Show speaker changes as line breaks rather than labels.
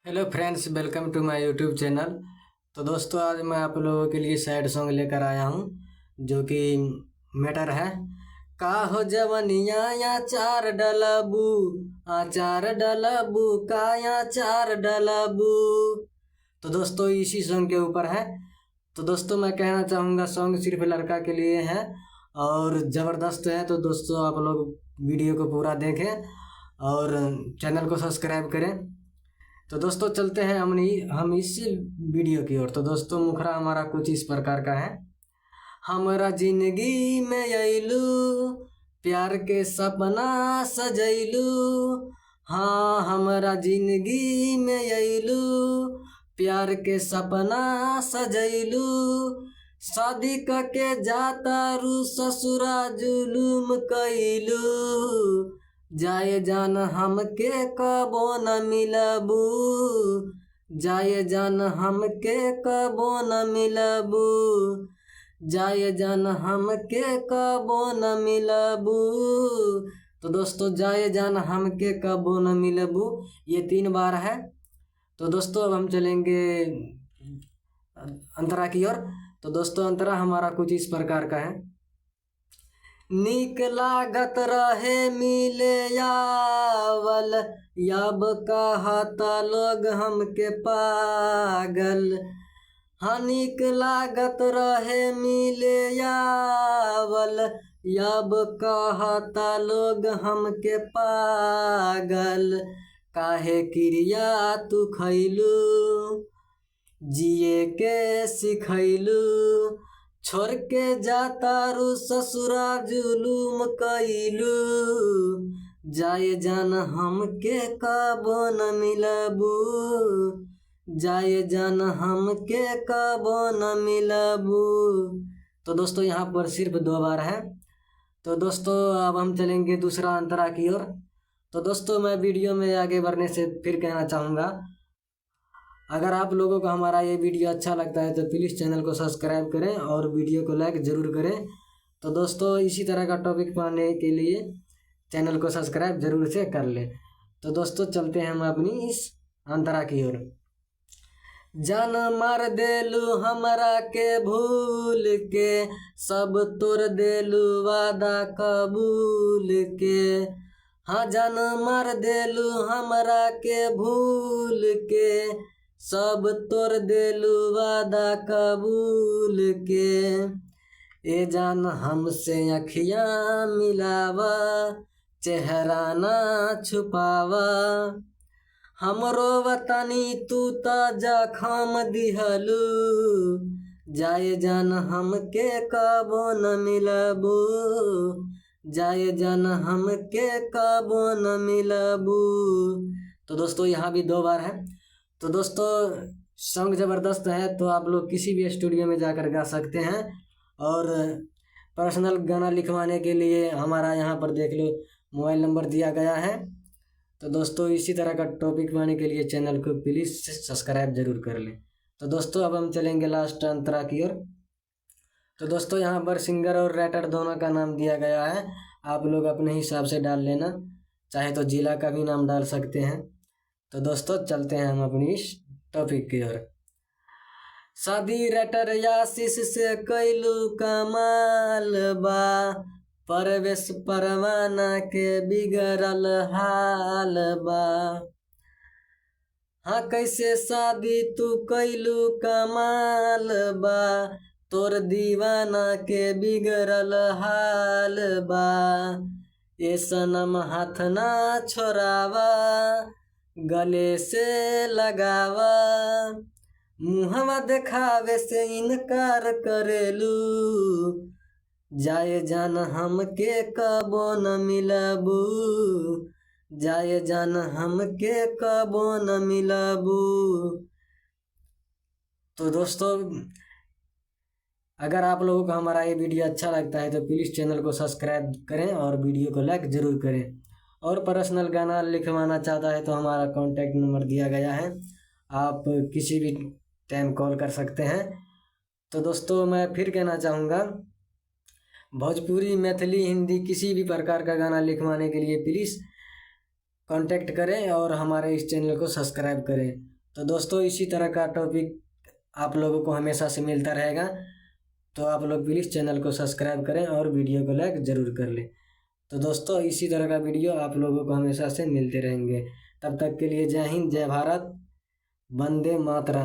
Hello friends, welcome to my YouTube channel. तो दोस्तों, आज मैं आप लोगों के लिए सैड सॉन्ग लेकर आया हूँ जो कि मैटर है। का हो जवनिया या चार डलबू, आचार डलबू का या चार डलबू। तो दोस्तों, इसी सॉन्ग के ऊपर है। तो दोस्तों, मैं कहना चाहूँगा सॉन्ग सिर्फ लड़का के लिए है और ज़बरदस्त है। तो दोस्तों, आप लोग वीडियो को पूरा देखें और चैनल को सब्सक्राइब करें। तो दोस्तों, चलते हैं हम इस वीडियो की ओर। तो दोस्तों, मुखड़ा हमारा कुछ इस प्रकार का है। हमरा जिंदगी में अइलू, प्यार के सपना सजैलू। हाँ, हमरा जिंदगी में अइलू, प्यार के सपना सजैलू। शादी के जाता रू ससुरा जुलूम कैलू। जाए जान हमके कबो न मिलबू, जाए जान हमके कबो न मिलबू, जाए जान हमके कबो न मिलबू। तो दोस्तों, जाए जान हमके कबो न मिलबू ये 3 बार है। तो दोस्तों, अब हम चलेंगे अंतरा की ओर। तो दोस्तों, अंतरा हमारा कुछ इस प्रकार का है। नीक लागत रहे मिले यावल, याब कहता लोग हमके पागल। हाँ, नीक लागत रहे मिले यावल, याब कहता लोग हमके पागल। काहे क्रिया तू खैलू, जिए के सिखैलू। छोड़ के जाता रू ससुरा जुलूम कैलू। जाए जान हमके कबो न मिलबू, जाए जान हमके कबो न मिलबू। तो दोस्तों, यहाँ पर सिर्फ 2 बार है। तो दोस्तों, अब हम चलेंगे दूसरा अंतरा की ओर। तो दोस्तों, मैं वीडियो में आगे बढ़ने से फिर कहना चाहूँगा, अगर आप लोगों को हमारा ये वीडियो अच्छा लगता है तो प्लीज़ चैनल को सब्सक्राइब करें और वीडियो को लाइक ज़रूर करें। तो दोस्तों, इसी तरह का टॉपिक पाने के लिए चैनल को सब्सक्राइब ज़रूर से कर लें। तो दोस्तों, चलते हैं हम अपनी इस अंतरा की ओर। जान मार देलू हमरा के भूल के, सब तोड़ देलू वादा कबूल के। हाँ, जान मार देलू हमरा के भूल के, सब तोड़ देलू वादा कबूल के। ए जान हमसे अखियाँ मिलावा, चेहरा ना छुपावा। हमरो वतनी तू ता जखम दिहलू, जाए जान हमके कबो न मिलबू, जाए जान हमके कबो न मिलबू। तो दोस्तों, यहाँ भी 2 बार है। तो दोस्तों, सॉन्ग ज़बरदस्त है। तो आप लोग किसी भी स्टूडियो में जाकर गा सकते हैं और पर्सनल गाना लिखवाने के लिए हमारा यहाँ पर देख लो मोबाइल नंबर दिया गया है। तो दोस्तों, इसी तरह का टॉपिक पाने के लिए चैनल को प्लीज़ सब्सक्राइब जरूर कर लें। तो दोस्तों, अब हम चलेंगे लास्ट अंतरा की ओर। तो दोस्तों, यहाँ पर सिंगर और राइटर दोनों का नाम दिया गया है। आप लोग अपने हिसाब से डाल लेना, चाहे तो जिला का भी नाम डाल सकते हैं। तो दोस्तों, चलते हैं हम अपनी इस टॉपिक की ओर। शादी राइटर आशीष से कैलू कमाल बा, परवेश परवाना के बिगड़ल हाल बा। हाँ, कैसे शादी तू कैलू कमाल बा, तोर दीवाना के बिगड़ल हाल बा। ए सनम हाथ ना छोड़ावा, गले से लगावा। मुहवा देखावे से इनकार करेलू, जाए जान हमके कबो न मिलबू, जाए जान हमके कबो न मिलबू। तो दोस्तों, अगर आप लोगों को हमारा ये वीडियो अच्छा लगता है तो प्लीज़ चैनल को सब्सक्राइब करें और वीडियो को लाइक ज़रूर करें। और पर्सनल गाना लिखवाना चाहता है तो हमारा कॉन्टैक्ट नंबर दिया गया है, आप किसी भी टाइम कॉल कर सकते हैं। तो दोस्तों, मैं फिर कहना चाहूँगा, भोजपुरी, मैथिली, हिंदी किसी भी प्रकार का गाना लिखवाने के लिए प्लीज़ कांटेक्ट करें और हमारे इस चैनल को सब्सक्राइब करें। तो दोस्तों इसी तरह का टॉपिक आप लोगों को हमेशा से मिलता रहेगा, तो आप लोग प्लीज़ चैनल को सब्सक्राइब करें और वीडियो को लाइक ज़रूर कर लें। तो दोस्तों इसी तरह का वीडियो आप लोगों को हमेशा से मिलते रहेंगे। तब तक के लिए जय हिंद, जय भारत, वंदे मातरम।